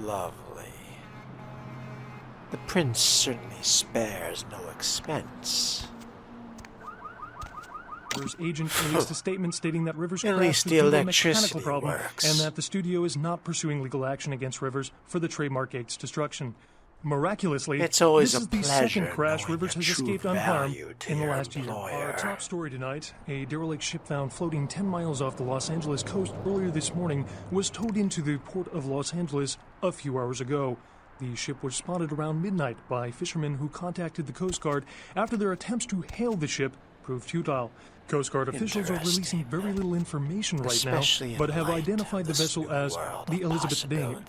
Lovely. The prince certainly spares no expense. Rivers' agent released a statement stating that Rivers At crashed least due the to a electricity mechanical problem works. and that the studio is not pursuing legal action against Rivers for the trademark gate's destruction. Miraculously, It's always this a is the pleasure second crash knowing Rivers your has true escaped unharmed value to in the your last year. employer. Our top story tonight, a derelict ship found floating 10 miles off the Los Angeles coast earlier this morning was towed into the port of Los Angeles a few hours ago. The ship was spotted around midnight by fishermen who contacted the Coast Guard after their attempts to hail the ship proved futile. Coast Guard officials are releasing very little information right now, but have identified the vessel as the Elizabeth Dane.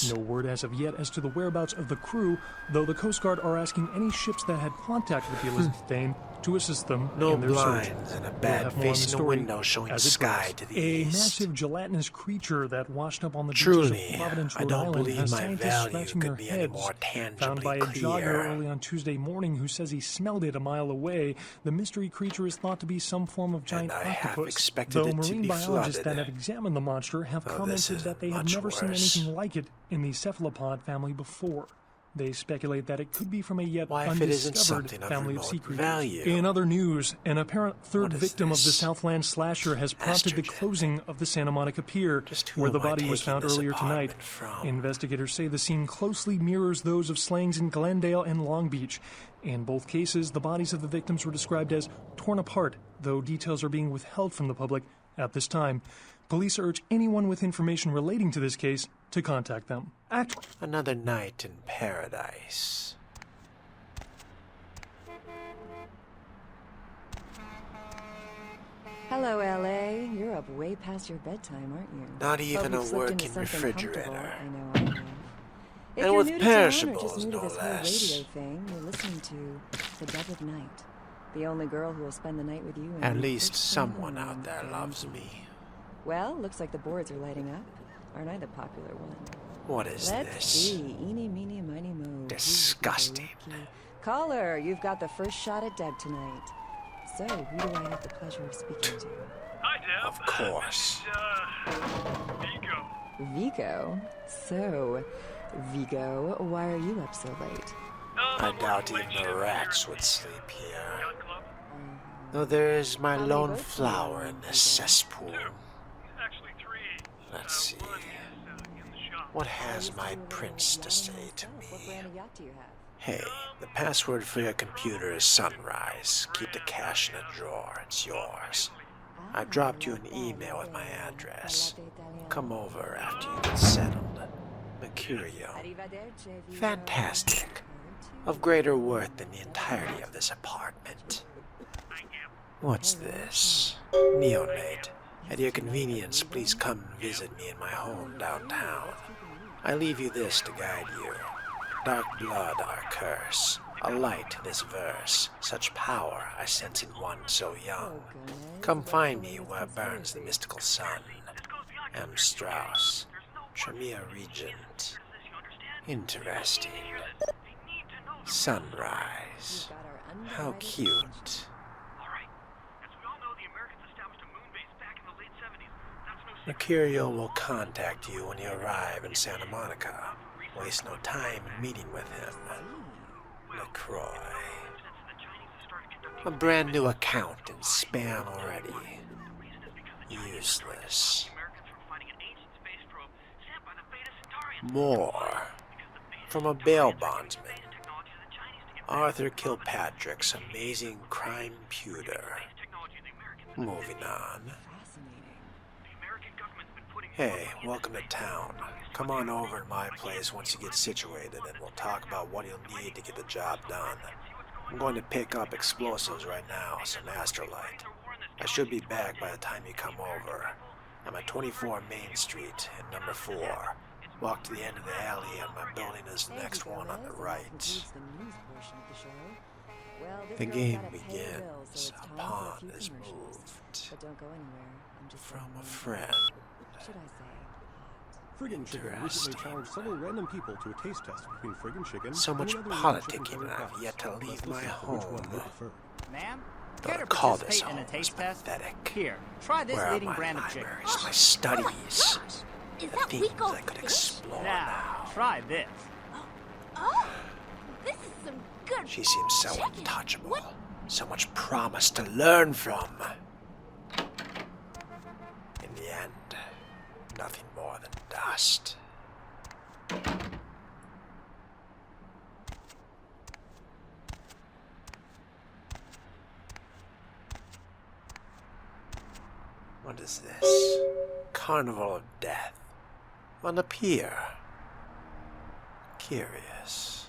No word as of yet as to the whereabouts of the crew, though the Coast Guard are asking any ships that had contact with the Elizabeth Dane to assist them No in their search. blinds and a We'll bad have more on the face in a story window showing as it sky progresses. to the A east. massive gelatinous creature that washed up on the beaches Truly, of Providence, I Rhode don't Island believe has my scientists value scratching their could be any heads. more Found by tangibly a jogger clear. early on Tuesday morning who says he smelled it a mile away, the mystery creature is thought to be some form of giant I have octopus, expected though it to marine be biologists flooded. that have examined the monster have Oh, this commented is that they have much never seen worse. anything like it in the cephalopod family before. They speculate that it could be from a yet Why, if it isn't undiscovered something of family of remote sea creatures. value? In other news, an apparent third What is victim of the this? Southland slasher has prompted the Estrogen. closing of the Santa Monica Pier, Just who where the am I body was taking found this earlier tonight. apartment from? Investigators say the scene closely mirrors those of slayings in Glendale and Long Beach. In both cases, the bodies of the victims were described as torn apart, though details are being withheld from the public at this time. Police urge anyone with information relating to this case to contact them. Another night in paradise. Hello, LA. You're up way past your bedtime, aren't you? Not even Hope a you've slipped into working something refrigerator. comfortable. I know I have. If And you're with new to town or just perishables, new to no this whole less. radio thing, you're listening to The Dead of Night. The only girl who will spend the night with you. At and least first someone thing in the out there morning. loves me. Well, looks like the boards are lighting up. Aren't I the popular one? What is Let's this? see. Eeny, meeny, miny, mo. Disgusting. Caller, you've got the first shot at Deb tonight. So, who do I have the pleasure of speaking to? Hi, Deb. Of course. This is, Vigo. Vigo? So, Vigo, why are you up so late? I doubt even the rats would sleep here. Yacht Club? Though there is my How lone many flower in boats this do you have? cesspool. Actually, 3. Let's see. One is in the shop. What has my prince to say to What me? brand of yacht do you have? Hey, the password for your computer is Sunrise. Keep the cash in a drawer. It's yours. I dropped you an email with my address. Come over after you get settled. Mercurio. Fantastic. Of greater worth than the entirety of this apartment. What's this? Neonate. At your convenience, please come and visit me in my home downtown. I leave you this to guide you. Dark blood, our curse. A light, this verse. Such power I sense in one so young. Come find me where burns the mystical sun. M. Strauss. Tremere Regent. Interesting. Sunrise. How cute. Mercurio will contact you when you arrive in Santa Monica. Waste no time in meeting with him. LaCroix. A brand new account in spam already. Useless. More. From a bail bondsman. Arthur Kilpatrick's amazing crime pewter. Moving on. Hey, welcome to town. Come on over to my place once you get situated and we'll talk about what you'll need to get the job done. I'm going to pick up explosives right now, some astrolite. I should be back by the time you come over. I'm at 24 Main Street in number 4. Walk to the end of the alley and my building is the next one on the right. The game begins. A pawn is moved. From a friend. Should I say? Friggin' Chicken recently challenged several random people to a taste test between Friggin' Chicken So much and the other politicking chicken and I've covered yet to cups. leave Let's my listen to which one home. they prefer. Ma'am, Though care to to call this participate in home a is taste test? pathetic. Here, try this Where are leading my brand of chicken. libraries, my studies? Is The that things week old I could fish? explore Now, now. Try this. Oh, this is some good. She seems so Check it. untouchable. What? So much promise to learn from. In the end, nothing more than dust. What is this? Carnival of Death. On the pier. Curious.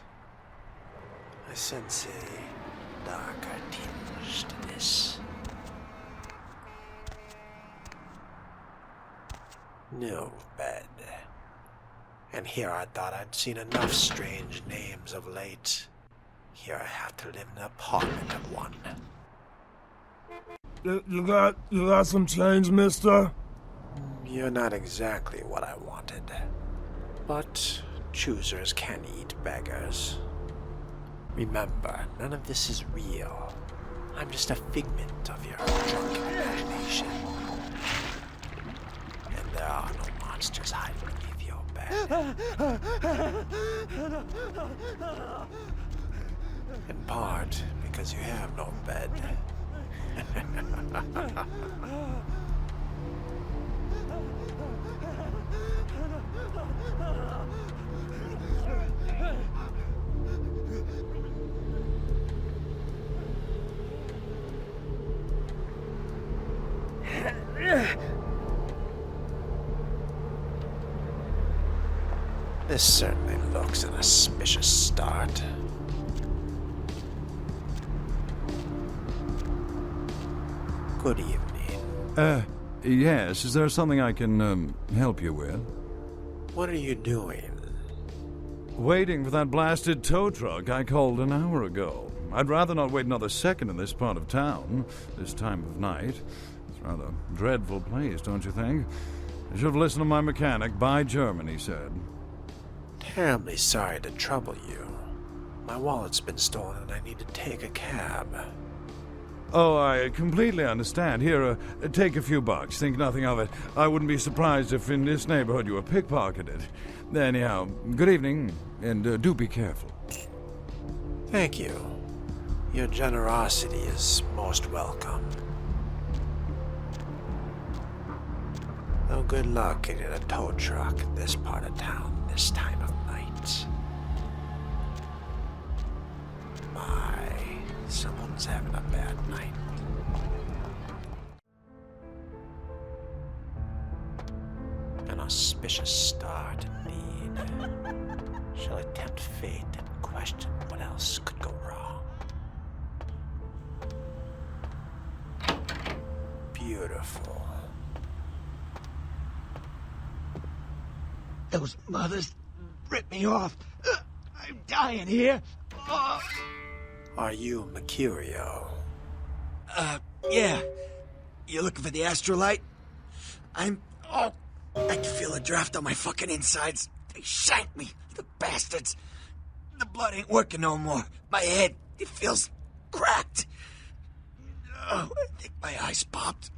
I sense a darker tinge to this. No bed. And here I thought I'd seen enough strange names of late. Here I have to live in an apartment of one. You got some change, mister? You're not exactly what I wanted. But choosers can eat beggars. Remember, none of this is real. I'm just a figment of your drunken imagination. And there are no monsters hiding beneath your bed. In part because you have no bed. This certainly looks an auspicious start. Good evening. Yes, is there something I can, help you with? What are you doing? Waiting for that blasted tow truck I called an hour ago. I'd rather not wait another second in this part of town, this time of night. It's a rather dreadful place, don't you think? I should have listened to my mechanic. Buy German, he said. Terribly sorry to trouble you. My wallet's been stolen and I need to take a cab. Oh, I completely understand. Here, take a few bucks. Think nothing of it. I wouldn't be surprised if in this neighborhood you were pickpocketed. Anyhow, good evening, and do be careful. Thank you. Your generosity is most welcome. Though good luck getting a tow truck in this part of town this time of night. My, someone's having a bad night. An auspicious start indeed. Shall I tempt fate and question what else could go wrong? Beautiful. Those mothers ripped me off. I'm dying here. Are you Mercurio? Yeah. You looking for the astrolite? I can feel a draft on my fucking insides. They shanked me, the bastards. The blood ain't working no more. My head, it feels cracked. Oh, I think my eyes popped.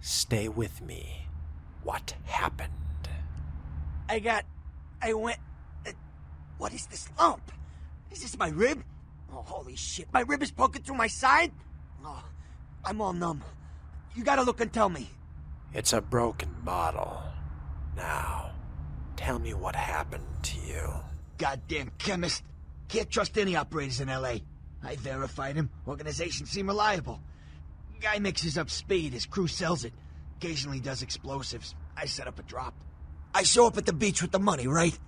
Stay with me. What happened? I went... what is this lump? Is this my rib? Oh, holy shit, my rib is poking through my side? Oh, I'm all numb. You gotta look and tell me. It's a broken bottle. Now, tell me what happened to you. Goddamn chemist. Can't trust any operators in L.A. I verified him. Organizations seem reliable. Guy mixes up speed, his crew sells it. Occasionally does explosives. I set up a drop. I show up at the beach with the money, right?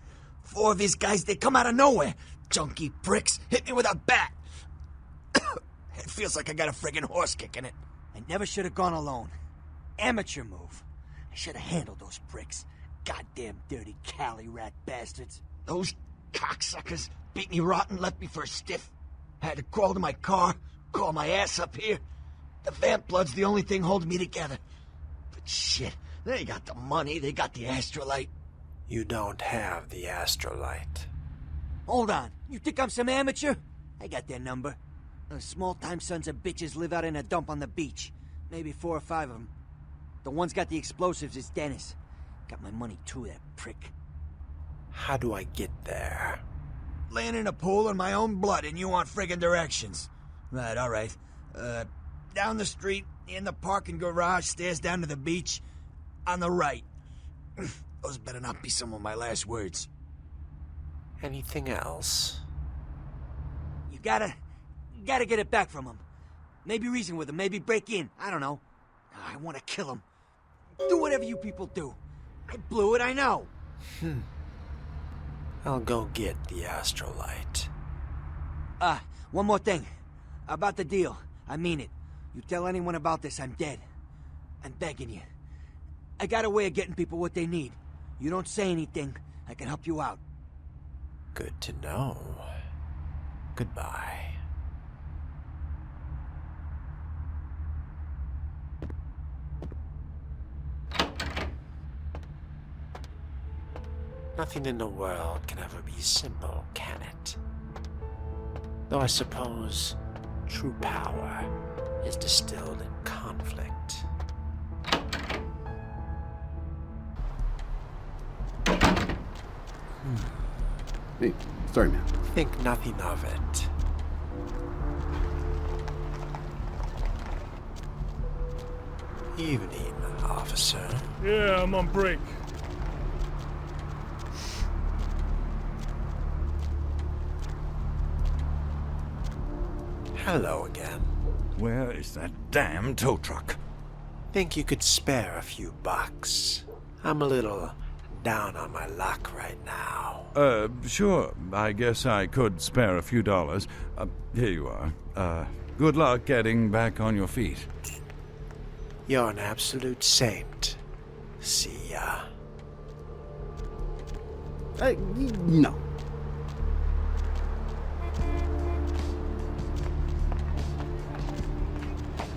4 of his guys, they come out of nowhere. Junky pricks hit me with a bat. It feels like I got a friggin' horse kick in it. I never should have gone alone. Amateur move. I should have handled those pricks. Goddamn dirty Cali rat bastards. Those cocksuckers beat me rotten, left me for a stiff. Had to crawl to my car, crawl my ass up here. The vamp blood's the only thing holding me together. But shit, they got the money, they got the astrolite. You don't have the astrolite. Hold on, you think I'm some amateur? I got their number. Those small-time sons of bitches live out in a dump on the beach. Maybe 4 or 5 of them. The one's got the explosives is Dennis. Got my money too, that prick. How do I get there? Laying in a pool in my own blood and you want friggin' directions. Right, alright. Down the street, in the parking garage, stairs down to the beach, on the right. Those better not be some of my last words. Anything else? You gotta get it back from him. Maybe reason with him, maybe break in, I don't know. I want to kill him. Do whatever you people do. I blew it, I know. I'll go get the astrolight. One more thing. About the deal. I mean it. You tell anyone about this, I'm dead. I'm begging you. I got a way of getting people what they need. You don't say anything, I can help you out. Good to know. Goodbye. Nothing in the world can ever be simple, can it? Though I suppose true power is distilled in conflict. Hey, sorry, man. Think nothing of it. Evening, officer. Yeah, I'm on break. Hello again. Where is that damn tow truck? Think you could spare a few bucks? I'm a little down on my luck right now. Sure. I guess I could spare a few dollars. Here you are. Good luck getting back on your feet. You're an absolute saint. See ya. No.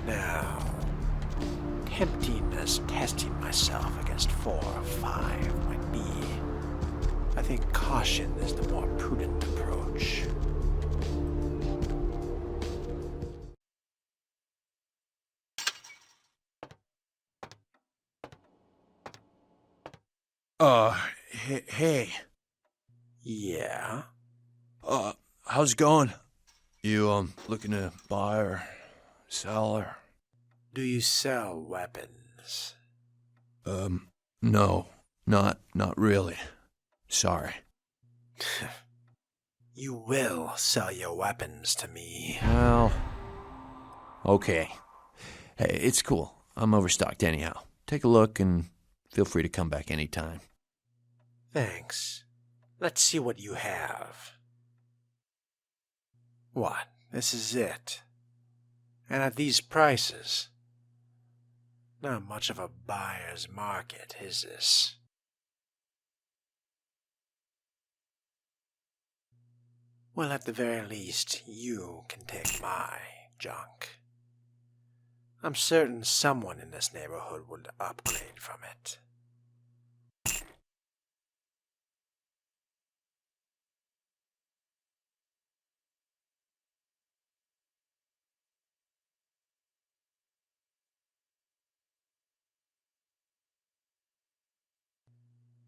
Now, tempting as testing myself against 4 or 5 might be, I think caution is the more prudent approach. Hey. Yeah? How's it going? You, looking to buy or sell or? Do you sell weapons? No. Not really. Sorry. You will sell your weapons to me. Well, okay. Hey, it's cool. I'm overstocked anyhow. Take a look and feel free to come back anytime. Thanks. Let's see what you have. What? This is it? And at these prices? Not much of a buyer's market, is this? Well, at the very least, you can take my junk. I'm certain someone in this neighborhood would upgrade from it.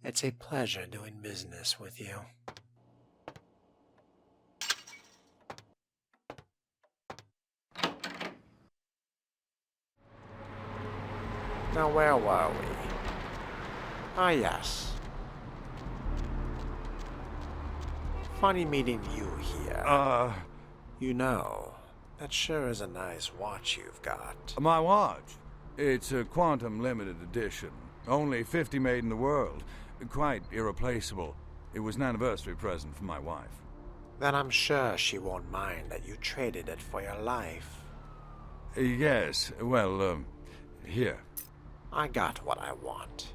It's a pleasure doing business with you. Now, where were we? Ah, yes. Funny meeting you here. You know, that sure is a nice watch you've got. My watch? It's a quantum limited edition. Only 50 made in the world. Quite irreplaceable. It was an anniversary present for my wife. Then I'm sure she won't mind that you traded it for your life. Yes, well, here. I got what I want.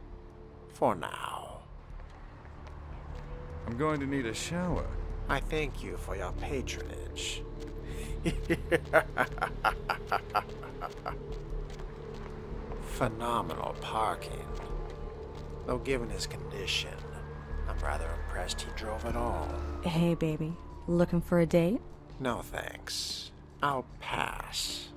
For now. I'm going to need a shower. I thank you for your patronage. Phenomenal parking. Though given his condition, I'm rather impressed he drove at all. Hey, baby. Looking for a date? No thanks. I'll pass.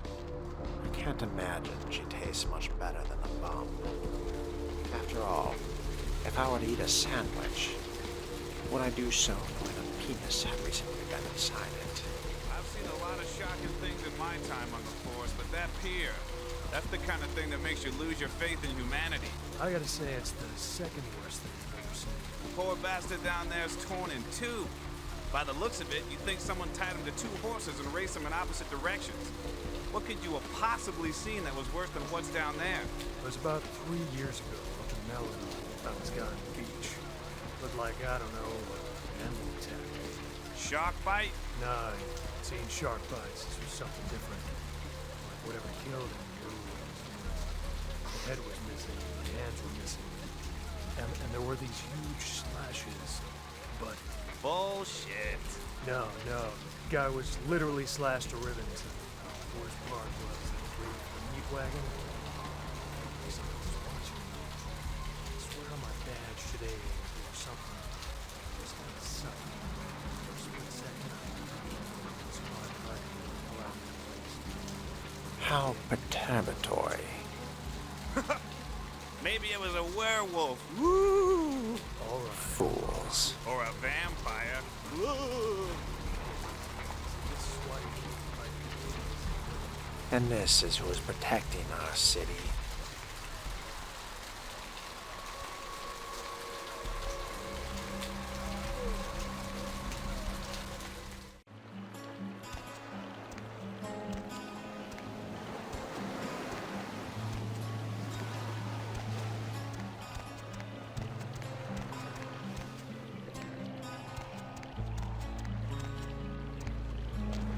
I can't imagine she tastes much better than a bum. After all, if I were to eat a sandwich, would I do so when a penis had recently been inside it? I've seen a lot of shocking things in my time on the force, but that pier, that's the kind of thing that makes you lose your faith in humanity. I gotta say, it's the second worst thing I've ever seen. The poor bastard down there's torn in two. By the looks of it, you'd think someone tied him to two horses and raced them in opposite directions. What could you have possibly seen that was worse than what's down there? It was about 3 years ago up in Malibu, Fountains Garden Beach. Looked like, I don't know, an animal attack. Shark bite? Nah, I'd seen shark bites. This was something different. Like whatever killed him, the head was missing, the hands were missing. And there were these huge slashes, but... Bullshit. No. Guy was literally slashed to ribbons. The worst part was the meat wagon. Someone was watching me. I swear on my badge today or something. It was kind of sucky. For a split second, I was right around the place. How perturbatory. Maybe it was a werewolf. Woo! All right. Fools. Or a vampire. And this is who is protecting our city.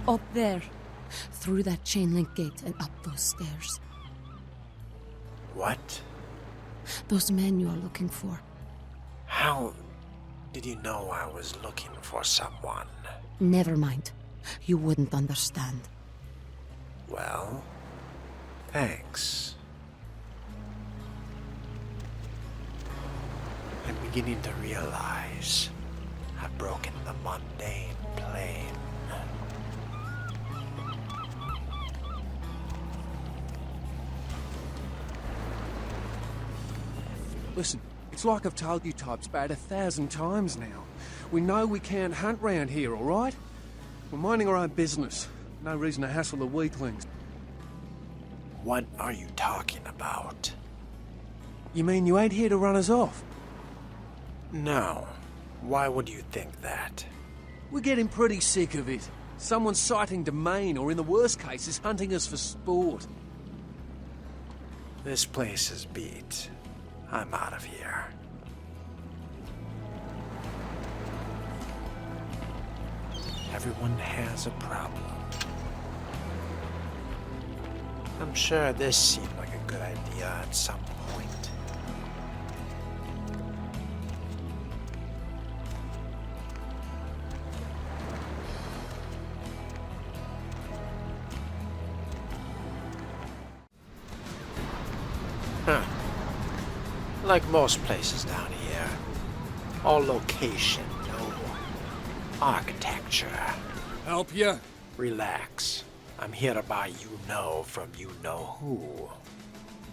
Up there. Through that chain link gate and up those stairs. What? Those men you are looking for. How did you know I was looking for someone? Never mind. You wouldn't understand. Well, thanks. I'm beginning to realize I've broken the mundane plane. Listen, it's like I've told you types about 1,000 times now. We know we can't hunt round here, all right? We're minding our own business. No reason to hassle the weaklings. What are you talking about? You mean you ain't here to run us off? No. Why would you think that? We're getting pretty sick of it. Someone's sighting domain, or in the worst cases, hunting us for sport. This place is beat. I'm out of here. Everyone has a problem. I'm sure this seemed like a good idea at some point. Huh. Like most places down here, all location, no architecture. Help ya? Relax. I'm here to buy you-know from you-know-who.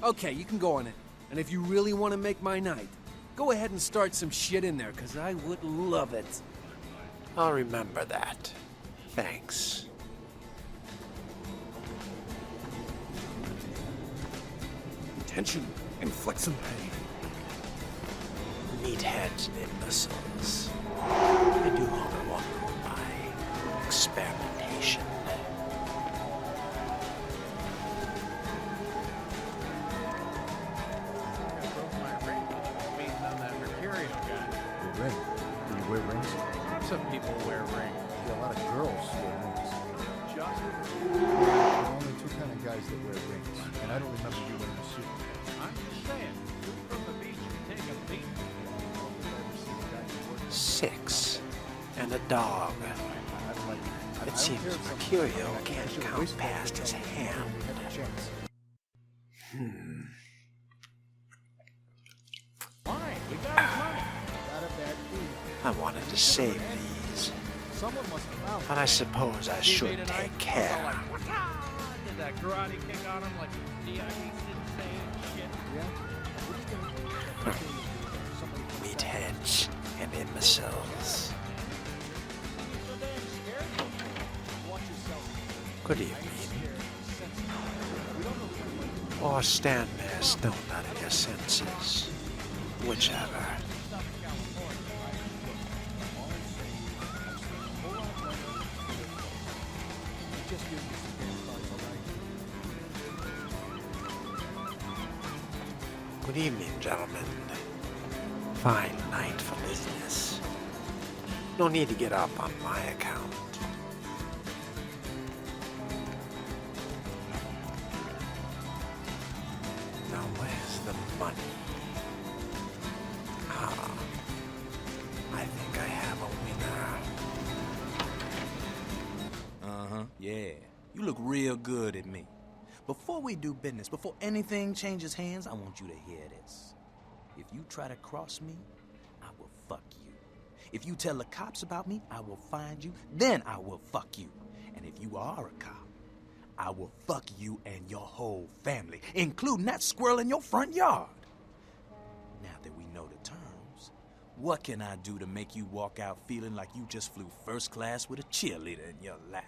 Okay, you can go on it. And if you really want to make my night, go ahead and start some shit in there, because I would love it. I'll remember that. Thanks. Tension inflicts some pain. Meatheads and imbeciles. I do hope it won't ruin my experimentation. Ring. Do you wear rings? Some people wear rings. Yeah, a lot of girls wear rings. Just? There are only two kind of guys that wear rings, and I don't remember you wearing a suit. I'm just saying, shoot from the beach and take a beat. 6. And a dog. It seems Mercurio can't count past his hand. I wanted to save these, but I suppose I should take care. Did that karate kick on him like DID insane shit? Good evening. Or stand there stoned out of your senses. Whichever. Good evening, gentlemen. Fine night for business. No need to get up on my account. Now where's the money? Ah, I think I have a winner. Uh-huh, yeah. You look real good at me. Before we do business, before anything changes hands, I want you to hear this. If you try to cross me, I will fuck you. If you tell the cops about me, I will find you, then I will fuck you. And if you are a cop, I will fuck you and your whole family, including that squirrel in your front yard. Now that we know the terms, what can I do to make you walk out feeling like you just flew first class with a cheerleader in your lap?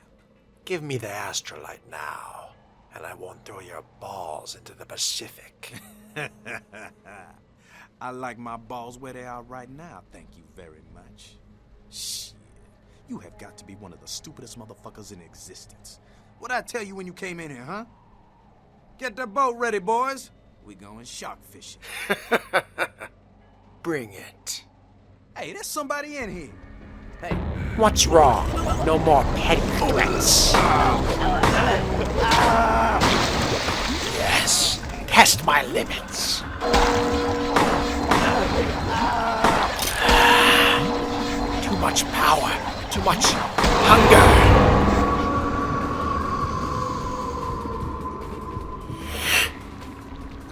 Give me the astrolite now, and I won't throw your balls into the Pacific. I like my balls where they are right now, thank you very much. Shit, you have got to be one of the stupidest motherfuckers in existence. What'd I tell you when you came in here, huh? Get the boat ready, boys. We going shark fishing. Bring it. Hey, there's somebody in here. Hey. What's wrong? No more petty threats. Yes, test my limits. Too much power, too much hunger.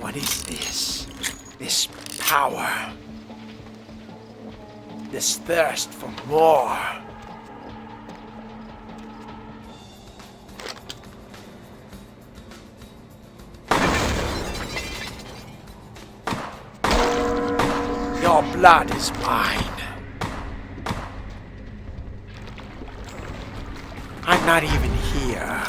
What is this? This power. This thirst for more. Your blood is mine. I'm not even here.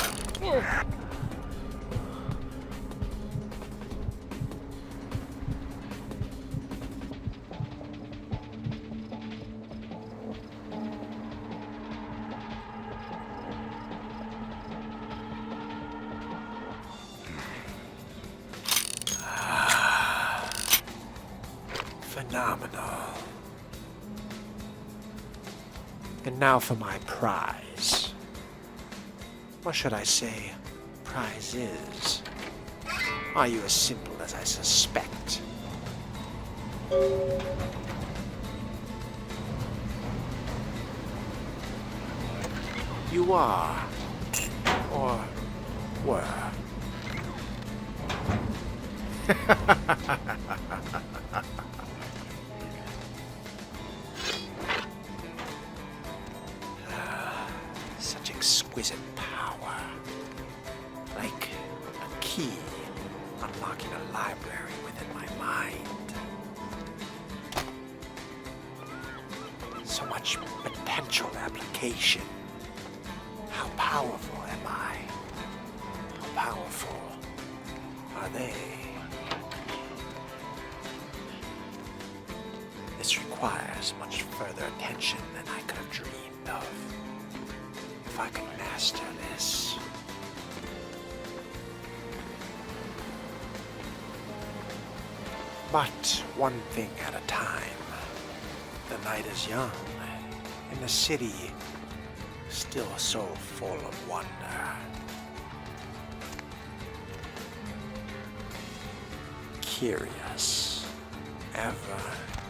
Phenomenal. And now for my prize. Or should I say, prizes? Are you as simple as I suspect? You are. Or were. Such exquisite power. Like a key unlocking a library within my mind. So much potential application. How powerful am I? How powerful are they? This requires much further attention than I could have dreamed of. If I could master this. But one thing at a time. The night is young, and the city still so full of wonder. Curious. Ever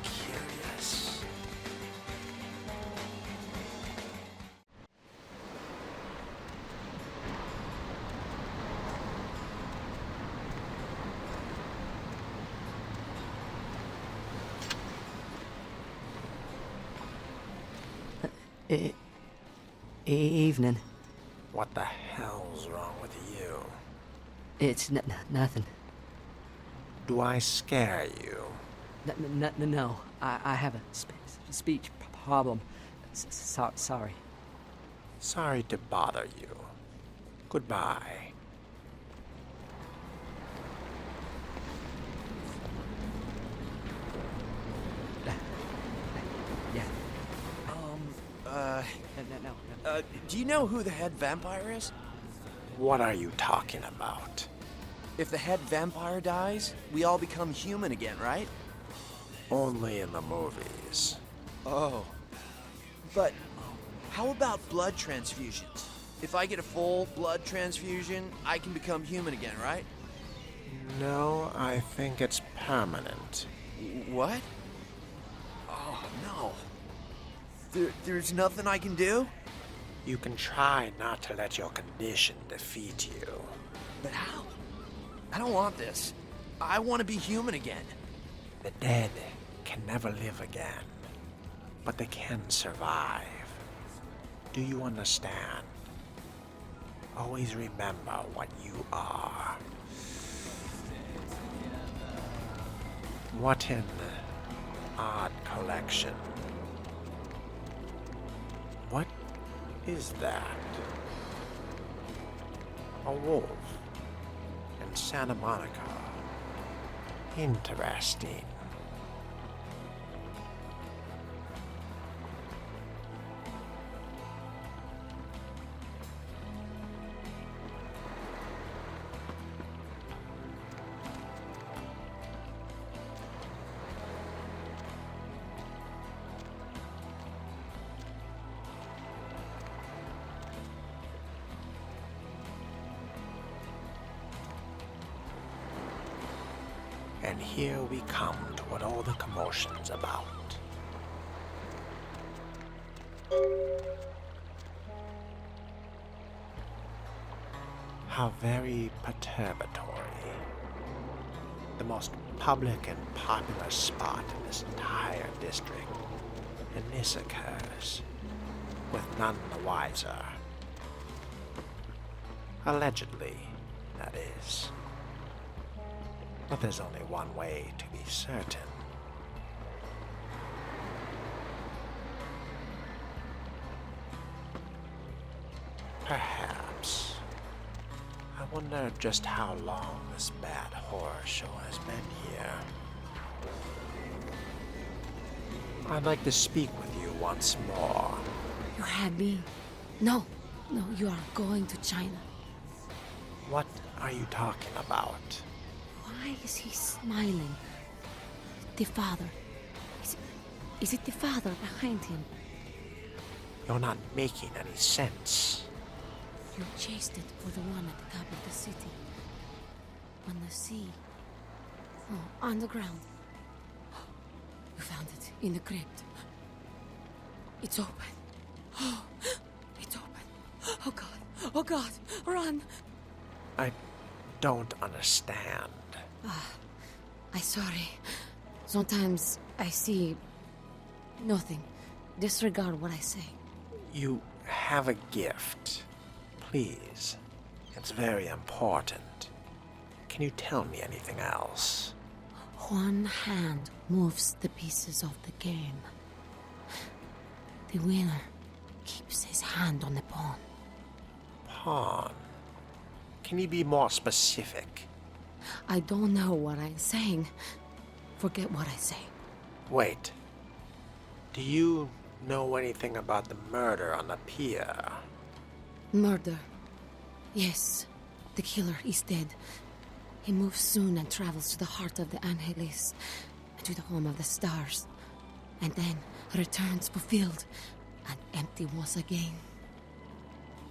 curious. Evening. What the hell's wrong with you? It's nothing. Do I scare you? No. I have a speech problem. Sorry. Sorry to bother you. Goodbye. Yeah. No. Do you know who the head vampire is? What are you talking about? If the head vampire dies, we all become human again, right? Only in the movies. Oh. But how about blood transfusions? If I get a full blood transfusion, I can become human again, right? No, I think it's permanent. What? Oh, no. There's nothing I can do? You can try not to let your condition defeat you. But how? I don't want this. I want to be human again. The dead can never live again, but they can survive. Do you understand? Always remember what you are. What an odd collection. What is that? A wolf in Santa Monica. Interesting. And here we come to what all the commotion's about. How very perturbatory. The most public and popular spot in this entire district. And this occurs with none the wiser. Allegedly, that is. But there's only one way to be certain. Perhaps. I wonder just how long this bad horror show has been here. I'd like to speak with you once more. You had me. No, you are going to China. What are you talking about? Why is he smiling? The father. Is it the father behind him? You're not making any sense. You chased it for the one at the top of the city. On the sea. Oh, on the ground. You found it in the crypt. It's open. Oh, it's open. Oh God. Oh God. Run. I don't understand. I'm sorry. Sometimes I see nothing. Disregard what I say. You have a gift. Please. It's very important. Can you tell me anything else? One hand moves the pieces of the game. The winner keeps his hand on the pawn. Pawn? Can you be more specific? I don't know what I'm saying. Forget what I say. Wait. Do you know anything about the murder on the pier? Murder. Yes. The killer is dead. He moves soon and travels to the heart of the Angeles, to the home of the stars, and then returns fulfilled and empty once again.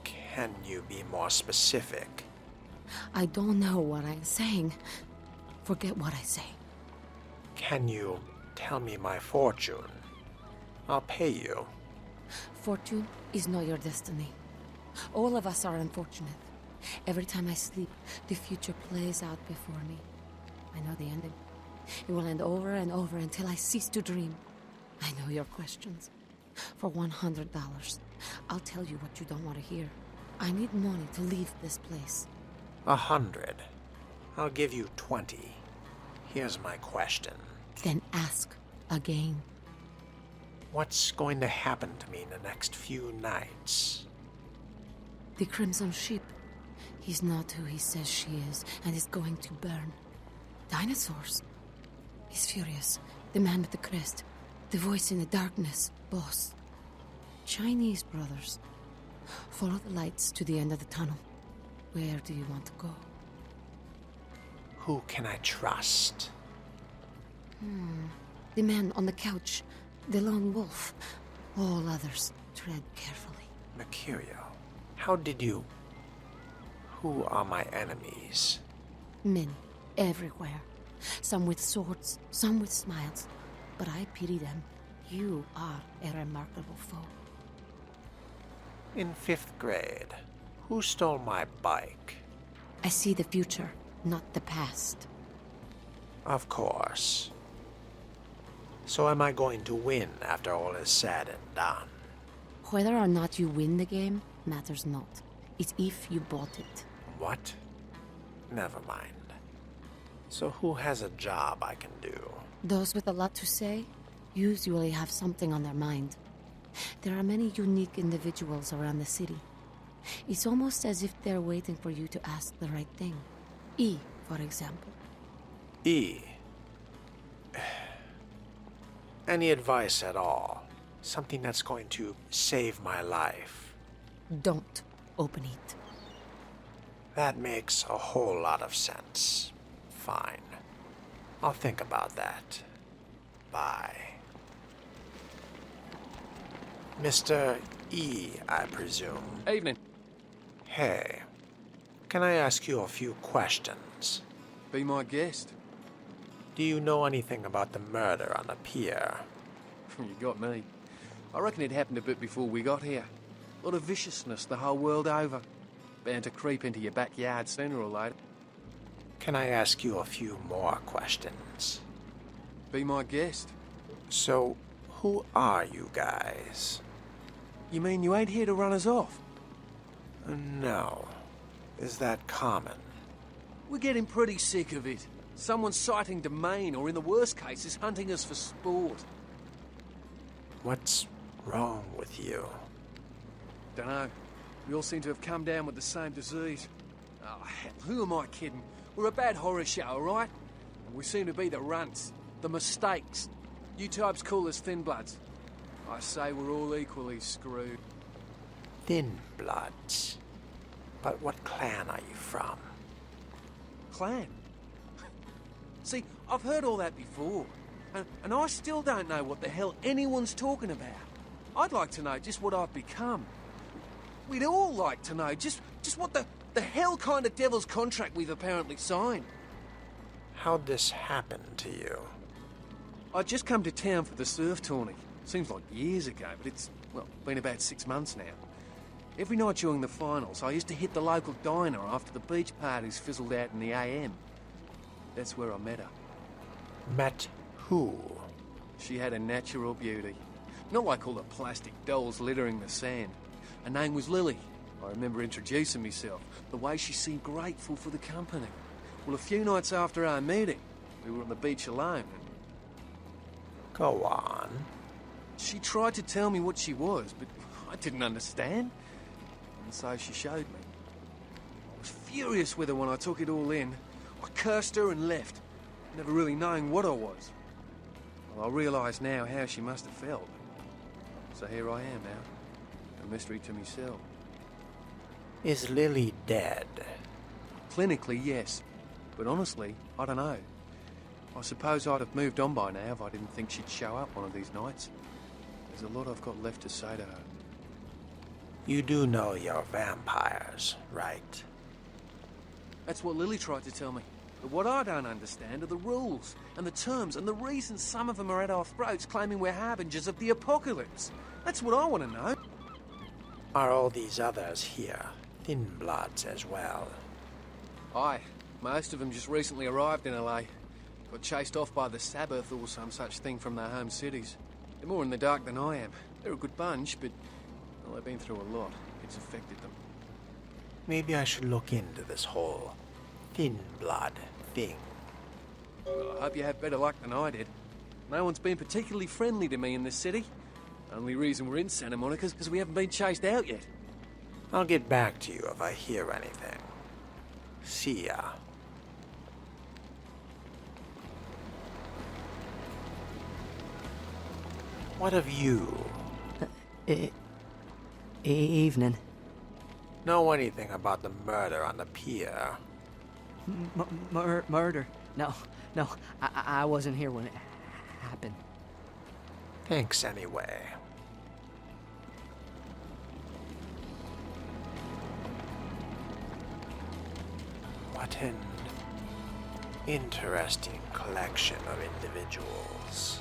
Can you be more specific? I don't know what I'm saying. Forget what I say. Can you tell me my fortune? I'll pay you. Fortune is not your destiny. All of us are unfortunate. Every time I sleep, the future plays out before me. I know the ending. It will end over and over until I cease to dream. I know your questions. For $100, I'll tell you what you don't want to hear. I need money to leave this place. 100. I'll give you 20. Here's my question. Then ask again. What's going to happen to me in the next few nights? The Crimson Ship He's not who he says she is, and is going to burn. Dinosaurs. He's furious. The man with the crest. The voice in the darkness. Boss. Chinese brothers. Follow the lights to the end of the tunnel. Where do you want to go? Who can I trust? The man on the couch. The lone wolf. All others, tread carefully. Mercurio, how did you... Who are my enemies? Men, everywhere. Some with swords, some with smiles. But I pity them. You are a remarkable foe. In 5th grade, who stole my bike? I see the future, not the past. Of course. So am I going to win after all is said and done? Whether or not you win the game matters not. It's if you bought it. What? Never mind. So who has a job I can do? Those with a lot to say usually have something on their mind. There are many unique individuals around the city. It's almost as if they're waiting for you to ask the right thing. E, for example. E. Any advice at all? Something that's going to save my life? Don't open it. That makes a whole lot of sense. Fine. I'll think about that. Bye. Mr. E, I presume. Evening. Hey, can I ask you a few questions? Be my guest. Do you know anything about the murder on the pier? You got me. I reckon it happened a bit before we got here. A lot of viciousness the whole world over. Bound to creep into your backyard sooner or later. Can I ask you a few more questions? Be my guest. So, who are you guys? You mean you ain't here to run us off? No. Is that common? We're getting pretty sick of it. Someone's citing domain, or in the worst cases, hunting us for sport. What's wrong with you? Dunno. We all seem to have come down with the same disease. Oh, hell, who am I kidding? We're a bad horror show, alright? And we seem to be the runts, the mistakes. You types call us thin bloods. I say we're all equally screwed. Thin bloods? But what clan are you from? Clan? See, I've heard all that before. And I still don't know what the hell anyone's talking about. I'd like to know just what I've become. We'd all like to know just what the hell kind of devil's contract we've apparently signed. How'd this happen to you? I'd just come to town for the surf tourney. Seems like years ago, but it's, well, been about 6 months now. Every night during the finals, I used to hit the local diner after the beach parties fizzled out in the AM. That's where I met her. Met who? She had a natural beauty. Not like all the plastic dolls littering the sand. Her name was Lily. I remember introducing myself, the way she seemed grateful for the company. Well, a few nights after our meeting, we were on the beach alone. Go on. She tried to tell me what she was, but I didn't understand. And so she showed me. I was furious with her when I took it all in. I cursed her and left, never really knowing what I was. Well, I realise now how she must have felt. So here I am now, a mystery to myself. Is Lily dead? Clinically, yes. But honestly, I don't know. I suppose I'd have moved on by now if I didn't think she'd show up one of these nights. There's a lot I've got left to say to her. You do know you're vampires, right? That's what Lily tried to tell me. But what I don't understand are the rules, and the terms, and the reasons some of them are at our throats claiming we're harbingers of the apocalypse. That's what I want to know. Are all these others here thin bloods as well? Aye. Most of them just recently arrived in LA. Got chased off by the Sabbath or some such thing from their home cities. They're more in the dark than I am. They're a good bunch, but well, they've been through a lot. It's affected them. Maybe I should look into this whole thin blood thing. Well, I hope you have better luck than I did. No one's been particularly friendly to me in this city. Only reason we're in Santa Monica is because we haven't been chased out yet. I'll get back to you if I hear anything. See ya. What of you? Evening. Know anything about the murder on the pier? Murder? No. I wasn't here when it happened. Thanks anyway. What an interesting collection of individuals.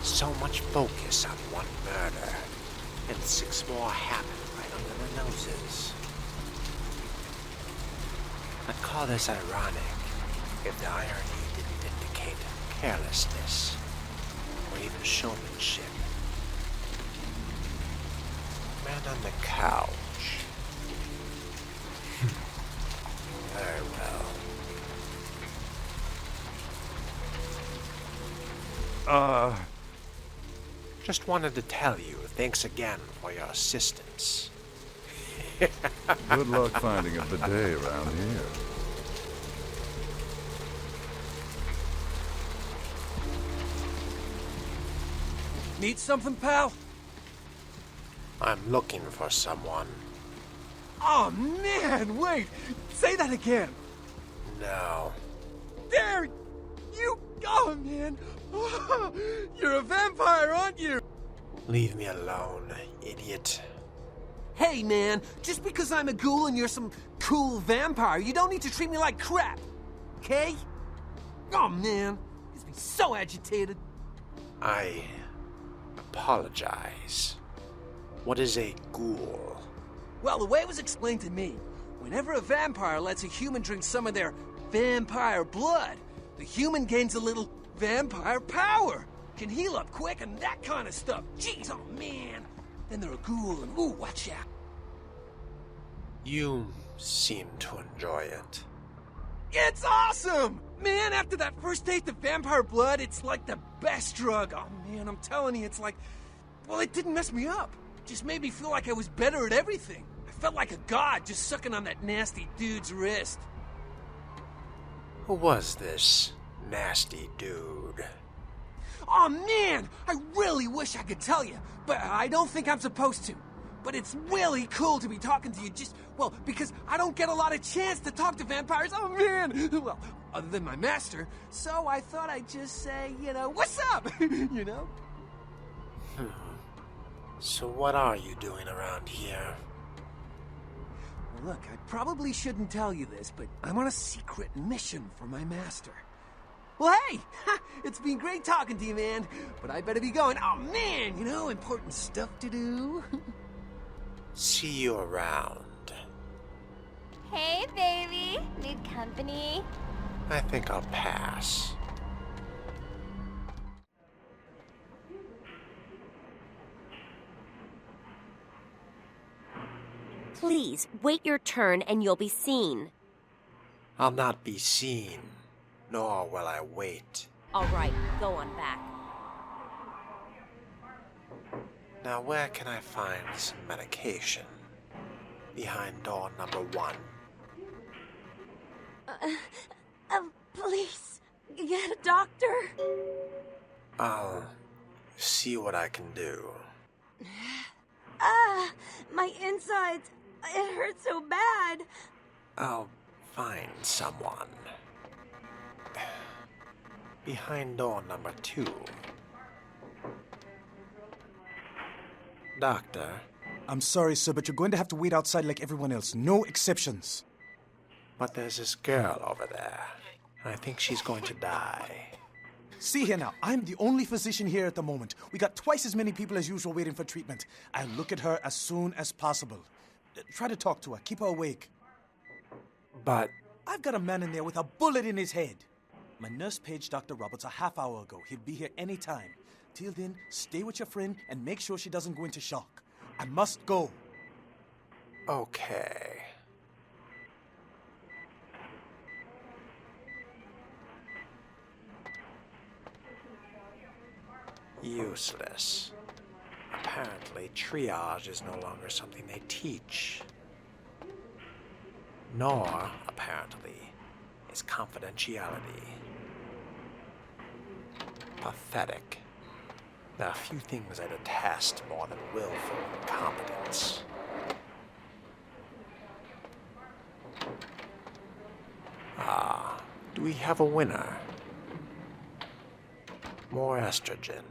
So much focus on one murder, and 6 more happen right under their noses. I'd call this ironic if the irony didn't indicate carelessness or even showmanship. Man on the couch. Very well. Just wanted to tell you, thanks again for your assistance. Good luck finding a bidet around here. Need something, pal? I'm looking for someone. Oh, man, wait! Say that again! No. There! You... Oh, man! You're a vampire, aren't you? Leave me alone, idiot. Hey, man, just because I'm a ghoul and you're some cool vampire, you don't need to treat me like crap, okay? Oh, man, he's been so agitated. I apologize. What is a ghoul? Well, the way it was explained to me, whenever a vampire lets a human drink some of their vampire blood, the human gains a little vampire power, can heal up quick and that kind of stuff. Jeez, oh man. Then they're a ghoul and ooh, watch out. You seem to enjoy it. It's awesome! Man, after that first taste of vampire blood, it's like the best drug. Oh man, I'm telling you, it's like, well, it didn't mess me up. It just made me feel like I was better at everything. I felt like a god just sucking on that nasty dude's wrist. Who was this nasty dude? Oh man, I really wish I could tell you, but I don't think I'm supposed to. But it's really cool to be talking to you just, well, because I don't get a lot of chance to talk to vampires. Oh man, well, other than my master, so I thought I'd just say, you know, what's up, you know? So what are you doing around here? Look, I probably shouldn't tell you this, but I'm on a secret mission for my master. Well, hey! It's been great talking to you, man. But I better be going. Oh, man! You know, important stuff to do. See you around. Hey, baby. Need company? I think I'll pass. Please, wait your turn and you'll be seen. I'll not be seen, nor will I wait. All right, go on back. Now where can I find some medication? Behind door number 1. Please, get a doctor. I'll see what I can do. My insides. It hurts so bad. I'll find someone. Behind door number 2. Doctor. I'm sorry, sir, but you're going to have to wait outside like everyone else. No exceptions. But there's this girl over there. I think she's going to die. See here now, I'm the only physician here at the moment. We got twice as many people as usual waiting for treatment. I'll look at her as soon as possible. Try to talk to her. Keep her awake. But... I've got a man in there with a bullet in his head. My nurse paged Dr. Roberts a half hour ago. He'll be here any time. Till then, stay with your friend and make sure she doesn't go into shock. I must go. Okay. Useless. Apparently, triage is no longer something they teach. Nor, apparently, is confidentiality. Pathetic. There are few things I detest more than willful incompetence. Ah, do we have a winner? More estrogen.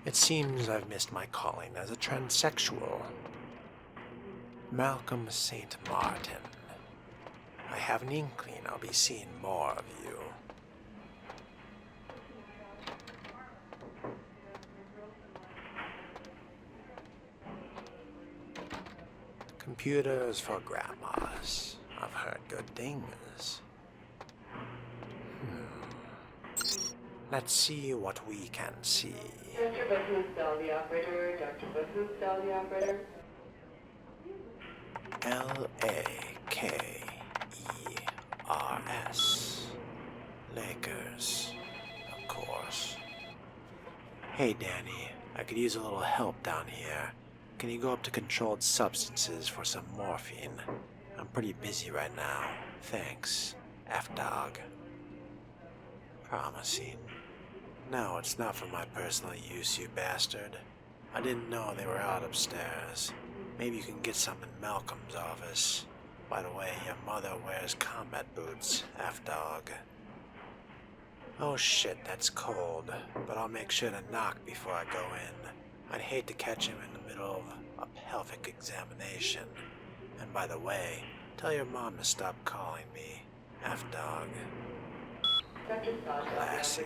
It seems I've missed my calling as a transsexual. Malcolm St. Martin. I have an inkling I'll be seeing more of you. Computers for grandmas. I've heard good things. Let's see what we can see. Dr. Bahoosdal, the operator. Dr. Bahoosdal, the operator. L-A-K-E-R-S. Lakers, of course. Hey, Danny. I could use a little help down here. Can you go up to controlled substances for some morphine? I'm pretty busy right now. Thanks, F-Dog. Promising. No, it's not for my personal use, you bastard. I didn't know they were out upstairs. Maybe you can get some in Malcolm's office. By the way, your mother wears combat boots, F-Dog. Oh shit, that's cold. But I'll make sure to knock before I go in. I'd hate to catch him in the middle of a pelvic examination. And by the way, tell your mom to stop calling me F-Dog. Classy.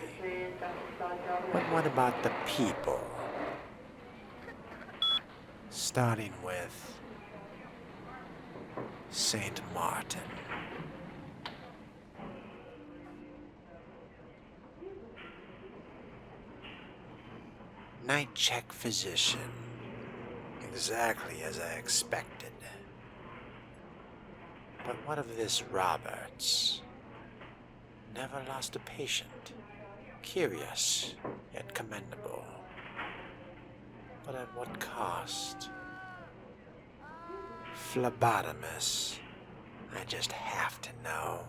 But what about the people? Starting with St. Martin. Night check physician. Exactly as I expected. But what of this Roberts? Never lost a patient. Curious, yet commendable. But at what cost? Phlebotomist. I just have to know.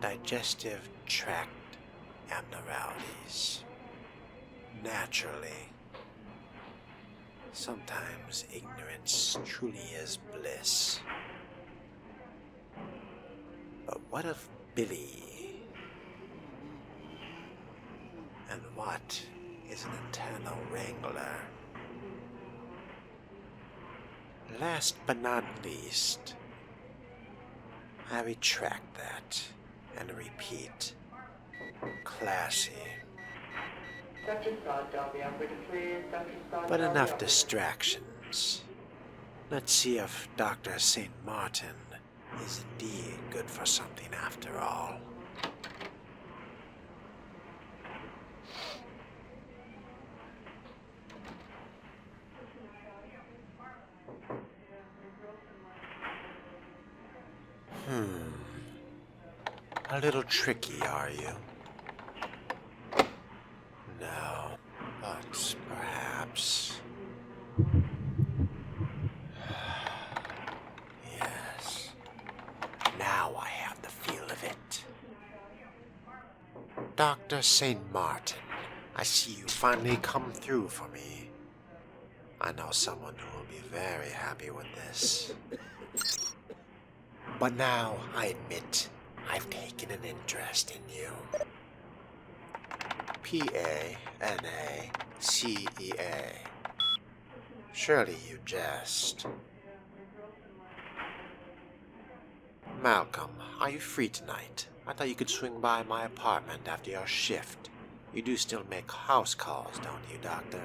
Digestive tract abnormalities. Naturally. Sometimes ignorance truly is bliss. But what of Billy? And what is an eternal wrangler? Last but not least, I retract that and repeat. Classy. But enough distractions. Let's see if Dr. St. Martin is indeed good for something after all. A little tricky, are you? No, but perhaps. Yes. Now I have the feel of it. Dr. St. Martin, I see you finally come through for me. I know someone who will be very happy with this. But now, I admit, I've taken an interest in you. P-A-N-A-C-E-A. Surely you jest. Malcolm, are you free tonight? I thought you could swing by my apartment after your shift. You do still make house calls, don't you, Doctor?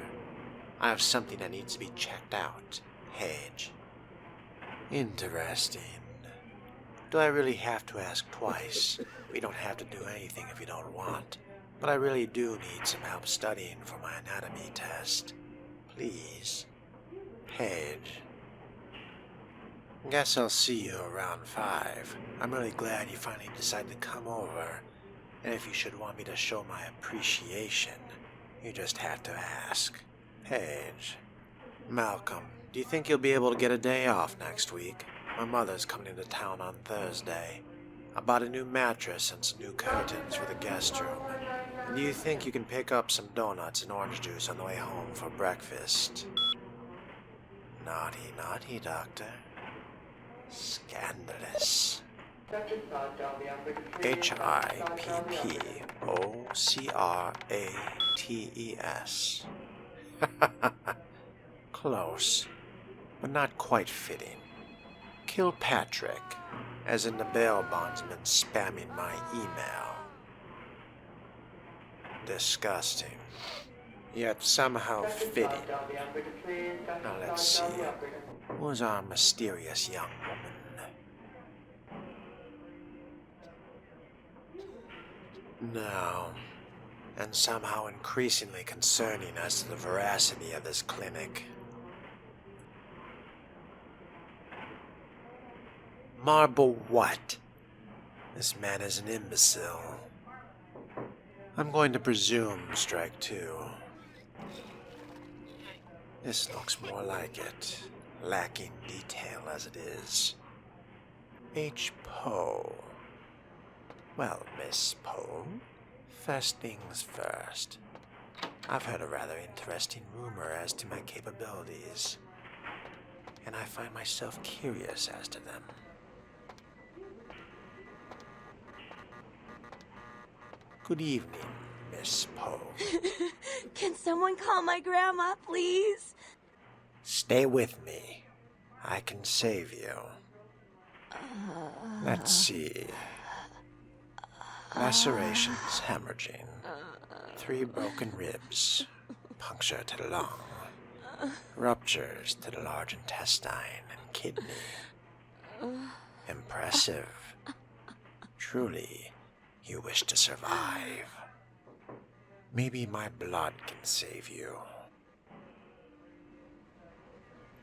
I have something that needs to be checked out. Hage. Interesting. Do I really have to ask twice? We don't have to do anything if you don't want. But I really do need some help studying for my anatomy test. Please. Paige. Guess I'll see you around 5. I'm really glad you finally decided to come over. And if you should want me to show my appreciation, you just had to ask. Paige. Malcolm, do you think you'll be able to get a day off next week? My mother's coming into town on Thursday. I bought a new mattress and some new curtains for the guest room. And do you think you can pick up some donuts and orange juice on the way home for breakfast? Naughty, naughty, Doctor. Scandalous. HIPPOCRATES. Close, but not quite fitting. Kilpatrick, as in the bail bondsman spamming my email. Disgusting, yet somehow fitting. Now let's see. Who's our mysterious young woman? No, and somehow increasingly concerning as to the veracity of this clinic. Marble what? This man is an imbecile. I'm going to presume strike two. This looks more like it, lacking detail as it is. H. Poe. Well, Miss Poe, first things first. I've heard a rather interesting rumor as to my capabilities, and I find myself curious as to them. Good evening, Miss Poe. Can someone call my grandma, please? Stay with me. I can save you. Let's see. Lacerations, hemorrhaging. 3 broken ribs. Puncture to the lung. Ruptures to the large intestine and kidney. Impressive. Truly, you wish to survive. Maybe my blood can save you.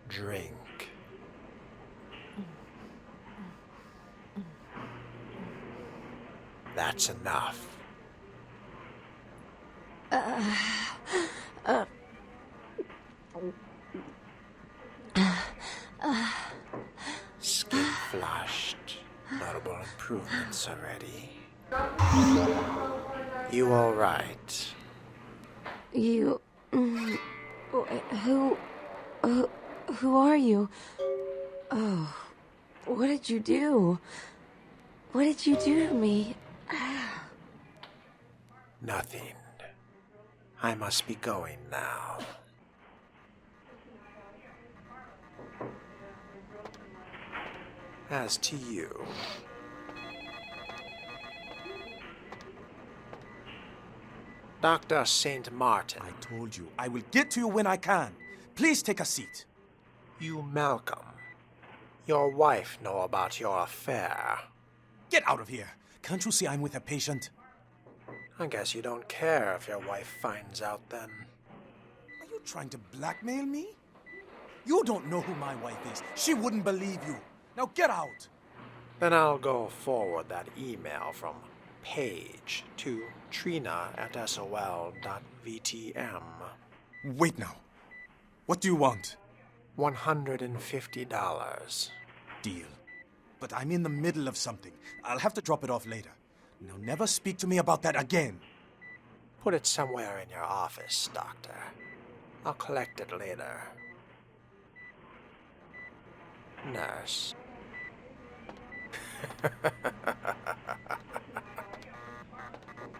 Drink. That's enough. Skin flushed. Notable improvements already. You all right? You... Who are you? Oh, what did you do? What did you do to me? Nothing. I must be going now. As to you... Dr. St. Martin. I told you, I will get to you when I can. Please take a seat. You, Malcolm. Your wife know about your affair. Get out of here. Can't you see I'm with a patient? I guess you don't care if your wife finds out then. Are you trying to blackmail me? You don't know who my wife is. She wouldn't believe you. Now get out. Then I'll go forward that email from Paige to trina@sol.vtm. Wait now. What do you want? $150. Deal. But I'm in the middle of something. I'll have to drop it off later. Now never speak to me about that again. Put it somewhere in your office, Doctor. I'll collect it later. Nurse.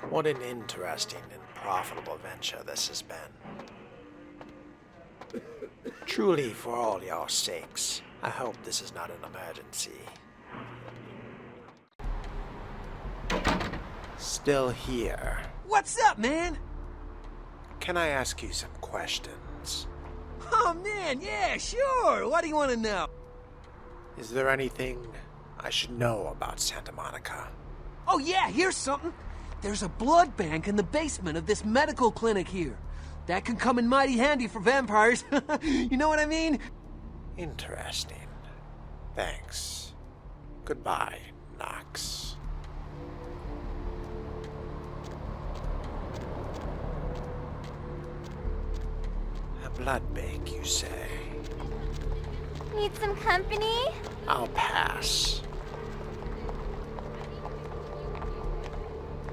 What an interesting and profitable venture this has been. Truly, for all your sakes, I hope this is not an emergency. Still here. What's up, man? Can I ask you some questions? Oh, man, yeah, sure. What do you want to know? Is there anything I should know about Santa Monica? Oh, yeah, here's something. There's a blood bank in the basement of this medical clinic here. That can come in mighty handy for vampires. You know what I mean? Interesting. Thanks. Goodbye, Knox. Bloodbake, you say? Need some company? I'll pass.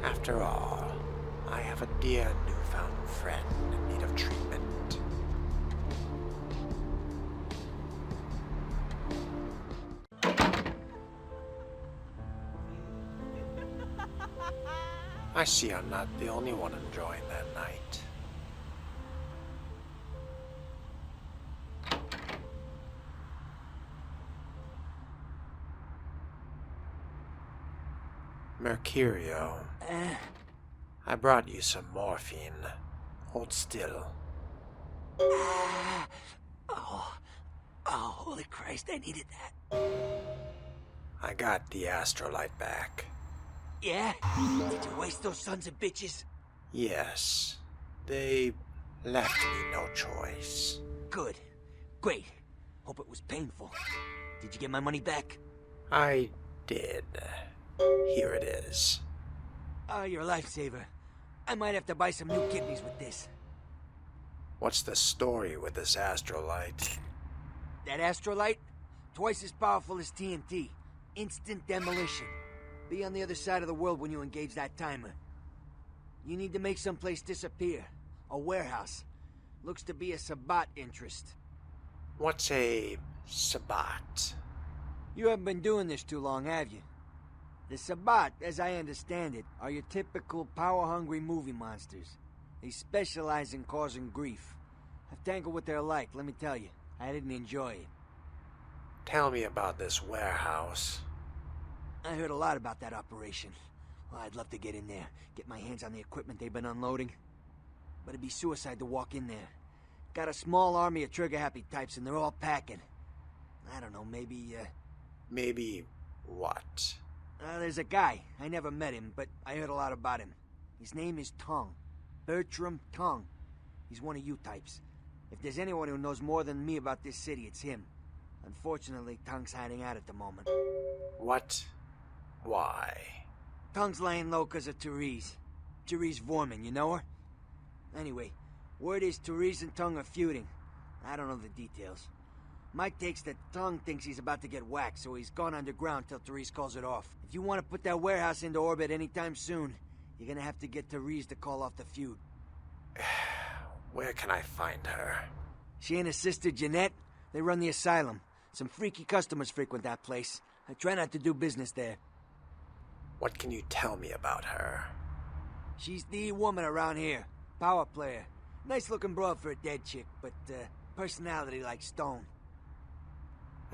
After all, I have a dear newfound friend in need of treatment. I see I'm not the only one enjoying that night. Mercurio. I brought you some morphine. Hold still. Oh, holy Christ, I needed that. I got the astrolight back. Yeah? Did you waste those sons of bitches? Yes. They left me no choice. Good. Great. Hope it was painful. Did you get my money back? I did. Here it is. Oh, you're a lifesaver. I might have to buy some new kidneys with this. What's the story with this astrolight? That astrolight? Twice as powerful as TNT. Instant demolition. Be on the other side of the world when you engage that timer. You need to make someplace disappear. A warehouse. Looks to be a Sabbat interest. What's a Sabbat? You haven't been doing this too long, have you? The Sabbat, as I understand it, are your typical power-hungry movie monsters. They specialize in causing grief. I've tangled what they're like, let me tell you. I didn't enjoy it. Tell me about this warehouse. I heard a lot about that operation. Well, I'd love to get in there, get my hands on the equipment they've been unloading. But it'd be suicide to walk in there. Got a small army of trigger-happy types, and they're all packing. I don't know, maybe, Maybe what? There's a guy. I never met him, but I heard a lot about him. His name is Tongue. Bertram Tongue. He's one of you types. If there's anyone who knows more than me about this city, it's him. Unfortunately, Tongue's hiding out at the moment. What? Why? Tongue's laying low because of Therese. Therese Vorman, you know her? Anyway, word is Therese and Tongue are feuding. I don't know the details. My take's that Tongue thinks he's about to get whacked, so he's gone underground till Therese calls it off. If you want to put that warehouse into orbit anytime soon, you're gonna have to get Therese to call off the feud. Where can I find her? She and her sister Jeanette, they run the asylum. Some freaky customers frequent that place. I try not to do business there. What can you tell me about her? She's the woman around here. Power player. Nice looking broad for a dead chick, but personality like stone.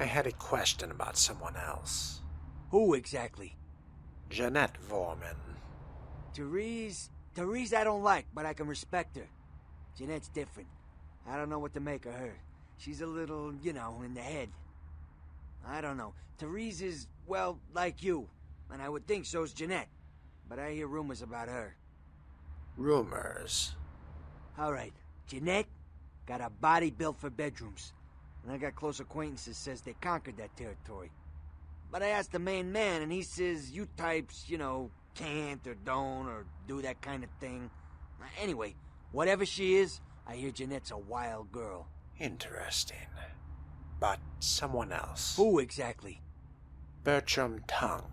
I had a question about someone else. Who exactly? Jeanette Vorman. Therese I don't like, but I can respect her. Jeanette's different. I don't know what to make of her. She's a little, you know, in the head. I don't know. Therese is, well, like you. And I would think so's Jeanette. But I hear rumors about her. Rumors? Alright. Jeanette got a body built for bedrooms. And I got close acquaintances says they conquered that territory. But I asked the main man, and he says you types, you know, can't or don't or do that kind of thing. Anyway, whatever she is, I hear Jeanette's a wild girl. Interesting. But someone else. Who exactly? Bertram Tongue.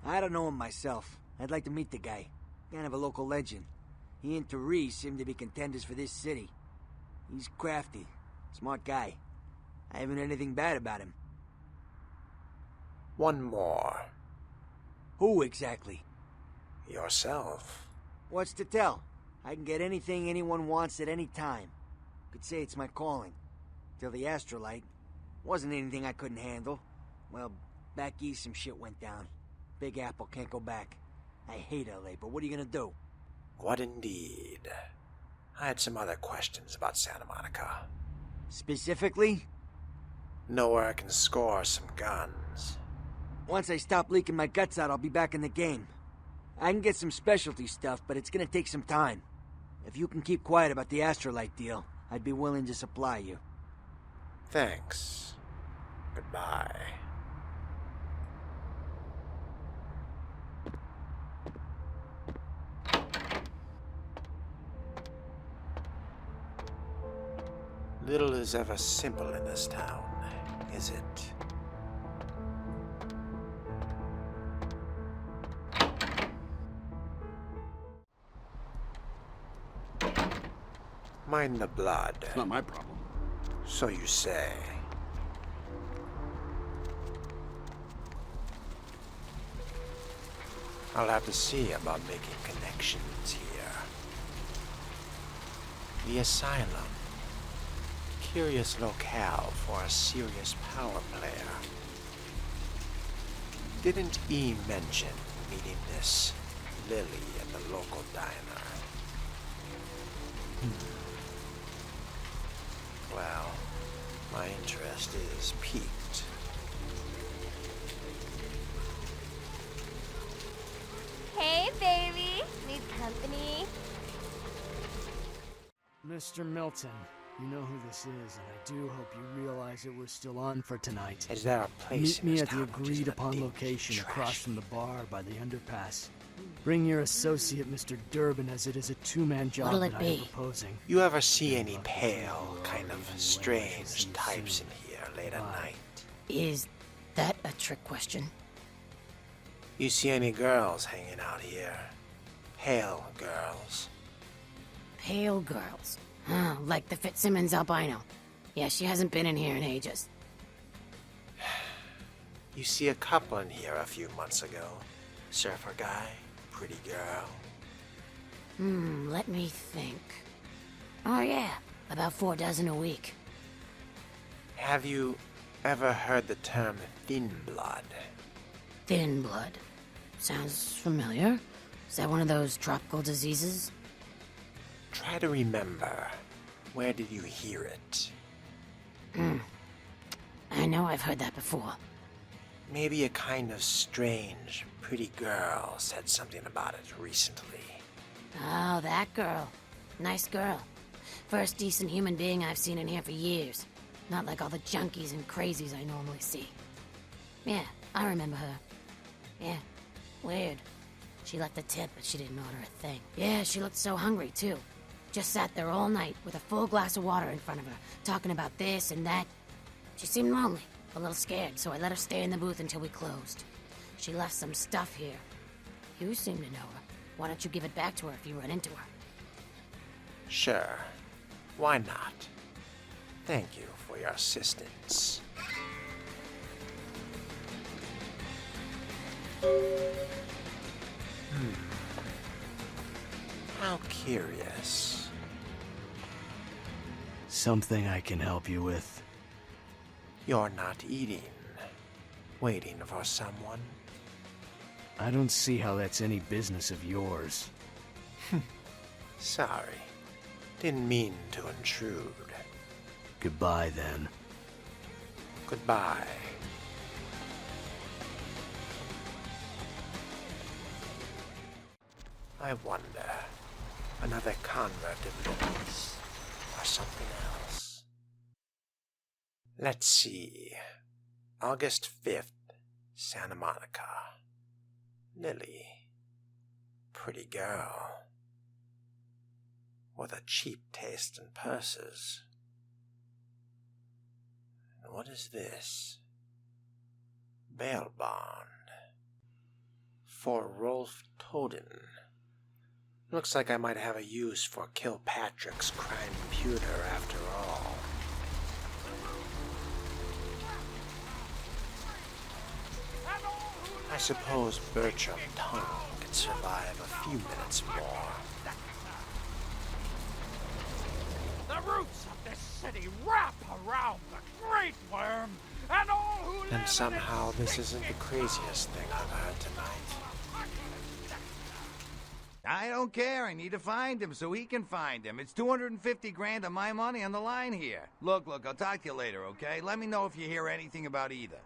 I don't know him myself. I'd like to meet the guy. Kind of a local legend. He and Therese seem to be contenders for this city. He's crafty. Smart guy. I haven't heard anything bad about him. One more. Who exactly? Yourself. What's to tell? I can get anything anyone wants at any time. Could say it's my calling. Till the astrolight. Wasn't anything I couldn't handle. Well, back east some shit went down. Big Apple can't go back. I hate LA, but what are you gonna do? What indeed? I had some other questions about Santa Monica. Specifically? Know where I can score some guns. Once I stop leaking my guts out, I'll be back in the game. I can get some specialty stuff, but it's gonna take some time. If you can keep quiet about the astrolight deal, I'd be willing to supply you. Thanks. Goodbye. Little is ever simple in this town, is it? Mind the blood. It's not my problem. So you say. I'll have to see about making connections here. The asylum. Curious locale for a serious power player. Didn't E mention meeting this Lily at the local diner? Well, my interest is piqued. Hey, baby. Need company? Mr. Milton, you know who this is, and I do hope you realize that we're still on for tonight. Is there a place Meet me in at the town which is agreed-upon nothing location trash? across from the bar by the underpass. Bring your associate, Mr. Durbin, as it is a two-man job What'll that it I am be? proposing. You ever see any pale, kind of strange types in here late at night? Is that a trick question? You see any girls hanging out here? Pale girls. Pale girls. Huh, like the Fitzsimmons albino. Yeah, she hasn't been in here in ages. You see a couple in here a few months ago. Surfer guy, pretty girl. Let me think. Oh yeah, about 4 dozen a week. Have you ever heard the term thin blood? Thin blood. Sounds familiar. Is that one of those tropical diseases? Try to remember. Where did you hear it? I know I've heard that before. Maybe a kind of strange, pretty girl said something about it recently. Oh, that girl. Nice girl. First decent human being I've seen in here for years. Not like all the junkies and crazies I normally see. Yeah, I remember her. Yeah, weird. She left a tip, but she didn't order a thing. Yeah, she looked so hungry, too. Just sat there all night with a full glass of water in front of her, talking about this and that. She seemed lonely, a little scared, so I let her stay in the booth until we closed. She left some stuff here. You seem to know her. Why don't you give it back to her if you run into her? Sure. Why not? Thank you for your assistance. How curious. Something I can help you with. You're not eating. Waiting for someone? I don't see how that's any business of yours. Sorry. Didn't mean to intrude. Goodbye, then. Goodbye. I wonder. Another convert of Lily's, or something else. Let's see. August 5th, Santa Monica. Lily. Pretty girl. With a cheap taste in purses. And what is this? Bail bond. For Rolf Toden. Looks like I might have a use for Kilpatrick's crime computer after all. I suppose Bertram Tongue could survive a few minutes more. The roots of this city wrap around the Great Worm, and all who live And somehow this isn't the craziest thing I've heard tonight. I don't care. I need to find him so he can find him. It's 250 grand of my money on the line here. Look, I'll talk to you later, okay? Let me know if you hear anything about either.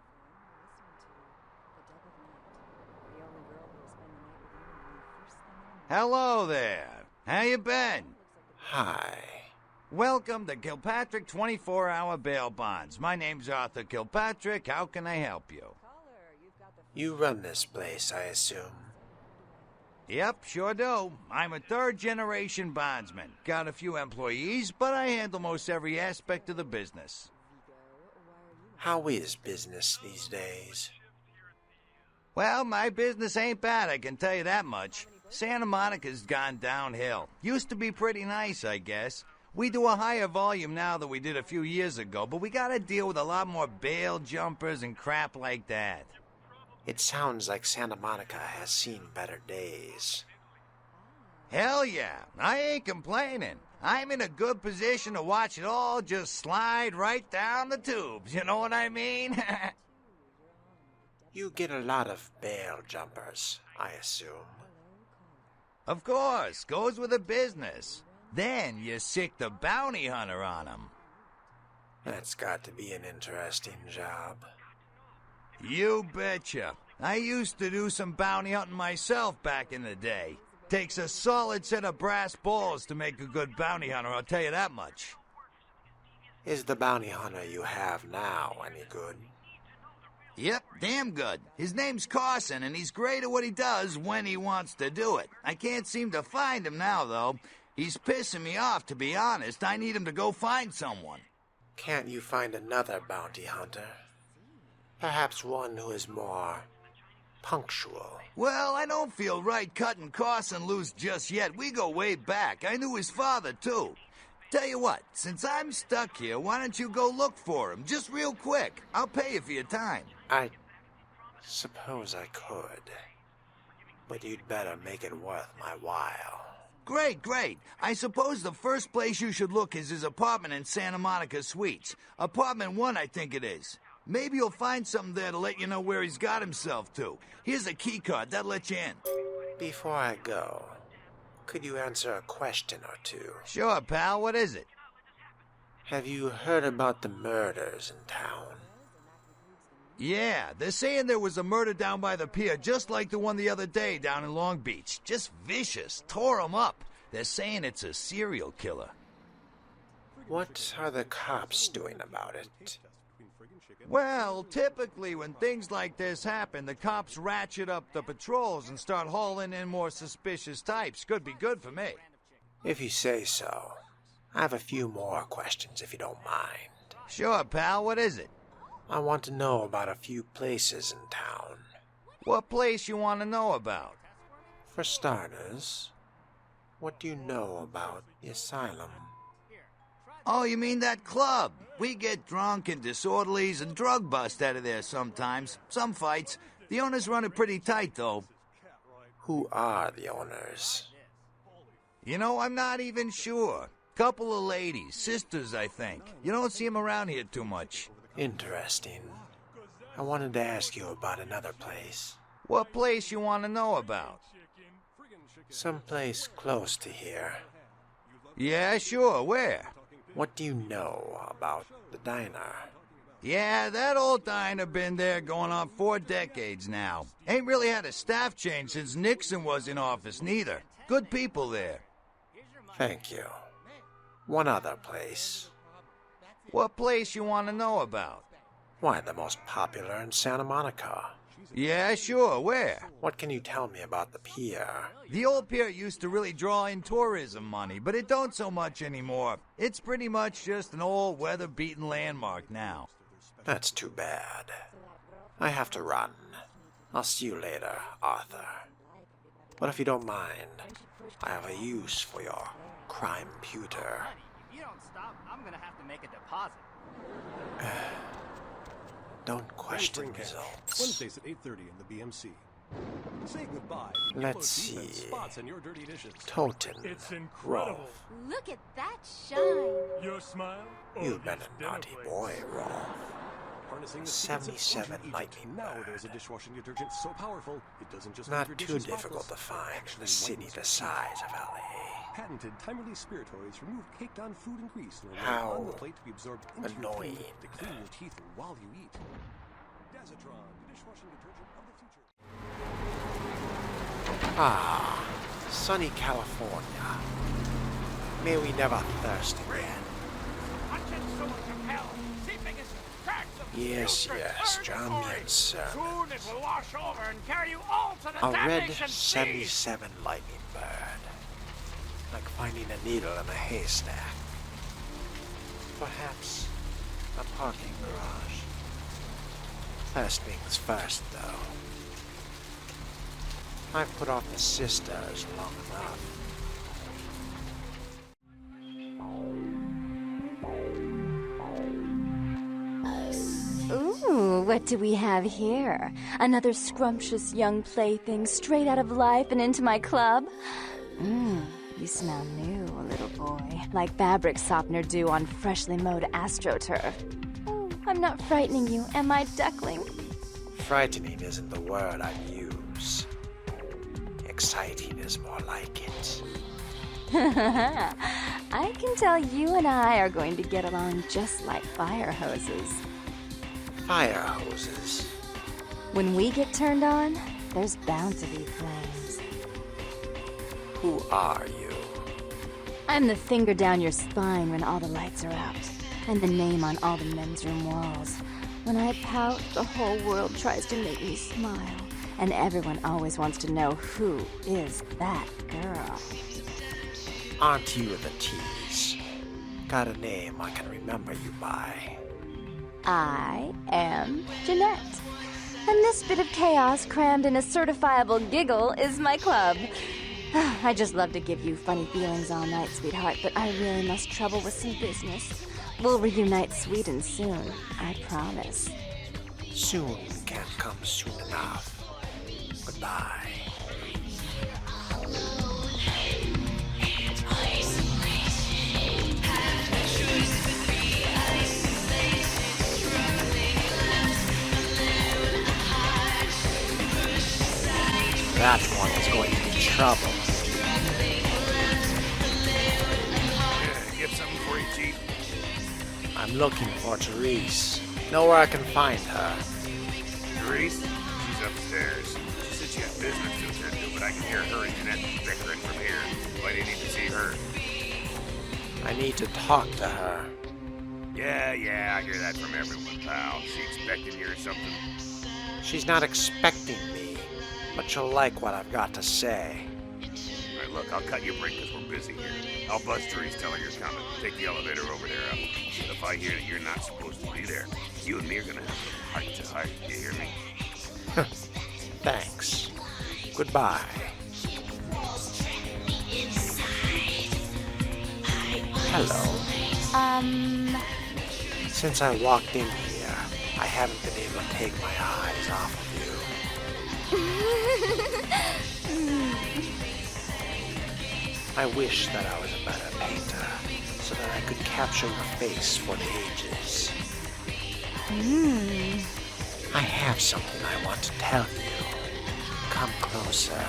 Hello there. How you been? Hi. Welcome to Kilpatrick 24-hour bail bonds. My name's Arthur Kilpatrick. How can I help you? You run this place, I assume. Yep, sure do. I'm a third-generation bondsman. Got a few employees, but I handle most every aspect of the business. How is business these days? Well, my business ain't bad, I can tell you that much. Santa Monica's gone downhill. Used to be pretty nice, I guess. We do a higher volume now than we did a few years ago, but we gotta deal with a lot more bail jumpers and crap like that. It sounds like Santa Monica has seen better days. Hell yeah, I ain't complaining. I'm in a good position to watch it all just slide right down the tubes, you know what I mean? You get a lot of bail jumpers, I assume. Of course, goes with the business. Then you sick the bounty hunter on 'em. That's got to be an interesting job. You betcha. I used to do some bounty hunting myself back in the day. Takes a solid set of brass balls to make a good bounty hunter, I'll tell you that much. Is the bounty hunter you have now any good? Yep, damn good. His name's Carson, and he's great at what he does when he wants to do it. I can't seem to find him now, though. He's pissing me off, to be honest. I need him to go find someone. Can't you find another bounty hunter? Perhaps one who is more punctual. Well, I don't feel right cutting Carson loose just yet. We go way back. I knew his father, too. Tell you what, since I'm stuck here, why don't you go look for him? Just real quick. I'll pay you for your time. I suppose I could. But you'd better make it worth my while. Great, great. I suppose the first place you should look is his apartment in Santa Monica Suites. Apartment 1, I think it is. Maybe you'll find something there to let you know where he's got himself to. Here's a key card. That'll let you in. Before I go, could you answer a question or two? Sure, pal. What is it? Have you heard about the murders in town? Yeah, they're saying there was a murder down by the pier, just like the one the other day down in Long Beach. Just vicious. Tore 'em up. They're saying it's a serial killer. What are the cops doing about it? Well, typically when things like this happen, the cops ratchet up the patrols and start hauling in more suspicious types. Could be good for me. If you say so. I have a few more questions if you don't mind. Sure, pal. What is it? I want to know about a few places in town. What place you want to know about? For starters, what do you know about the asylum? Oh, you mean that club? We get drunk and disorderlies and drug bust out of there sometimes. Some fights. The owners run it pretty tight, though. Who are the owners? You know, I'm not even sure. Couple of ladies, sisters, I think. You don't see them around here too much. Interesting. I wanted to ask you about another place. What place you want to know about? Someplace close to here. Yeah, sure. Where? What do you know about the diner? Yeah, that old diner been there going on 4 decades now. Ain't really had a staff change since Nixon was in office, neither. Good people there. Thank you. One other place. What place you want to know about? Why, the most popular in Santa Monica. Yeah, sure. Where? What can you tell me about the pier? The old pier used to really draw in tourism money, but it don't so much anymore. It's pretty much just an old weather-beaten landmark now. That's too bad. I have to run. I'll see you later, Arthur. But if you don't mind, I have a use for your crime-puter. If you don't stop, I'm gonna have to make a deposit. Don't question results. Wednesdays at 8:30 in the BMC. Say goodbye. Let's see. Spots on your dirty dishes. Toten. It's incredible. Rolf. Look at that shine. Your smile? You've been a naughty boy, Rolf. Harnessing the 77 Egypt. lightning Now bird. there's a dishwashing detergent so powerful it doesn't just Not leave your too dishes difficult to spotless, find in actually a city whitens the your size of teeth. LA. Patented time-release spiritoids remove caked-on food and grease and How remain on the plate to be absorbed into annoying. your food to clean your teeth while you eat. Dazatron, the dishwashing detergent of the future. Ah, sunny California. May we never thirst again. Watch it so it compel. See, biggest. Yes, yes, Jamyan's sermon. Soon it will wash over and carry you all to the A red damnation sea. 77 lightning bird. Like finding a needle in a haystack. Perhaps a parking garage. First things first, though. I've put off the sisters long enough. Ooh, what do we have here? Another scrumptious young plaything straight out of life and into my club? You smell new, little boy. Like fabric softener dew on freshly mowed astroturf. Oh, I'm not frightening you, am I, duckling? Frightening isn't the word I'd use. Exciting is more like it. I can tell you and I are going to get along just like fire hoses. Fire hoses? When we get turned on, there's bound to be flames. Who are you? I'm the finger down your spine when all the lights are out, and the name on all the men's room walls. When I pout, the whole world tries to make me smile, and everyone always wants to know who is that girl. Aren't you the tease? Got a name I can remember you by. I am Jeanette. And this bit of chaos crammed in a certifiable giggle is my club. I just love to give you funny feelings all night, sweetheart, but I really must trouble with some business. We'll reunite sweet and soon, I promise. Soon can't come soon enough. Goodbye. That one is going to be trouble. Get something for you, Chief. I'm looking for Therese. Know where I can find her. Therese? She's upstairs. She said she had business to attend to, but I can hear her and Jeanette bickering from here. Why do you need to see her? I need to talk to her. Yeah, I hear that from everyone, pal. She expecting you or something? She's not expecting me, but she'll like what I've got to say. All right, look, I'll cut you a break because we're busy here. I'll buzz Therese, tell her you're coming. Take the elevator over there. If I hear that you're not supposed to be there, you and me are gonna have a heart to heart. You hear me? Thanks. Goodbye. Hello. Since I walked in here, I haven't been able to take my eyes off of you. I wish that I was a better painter, so that I could capture your face for the ages. I have something I want to tell you. Come closer.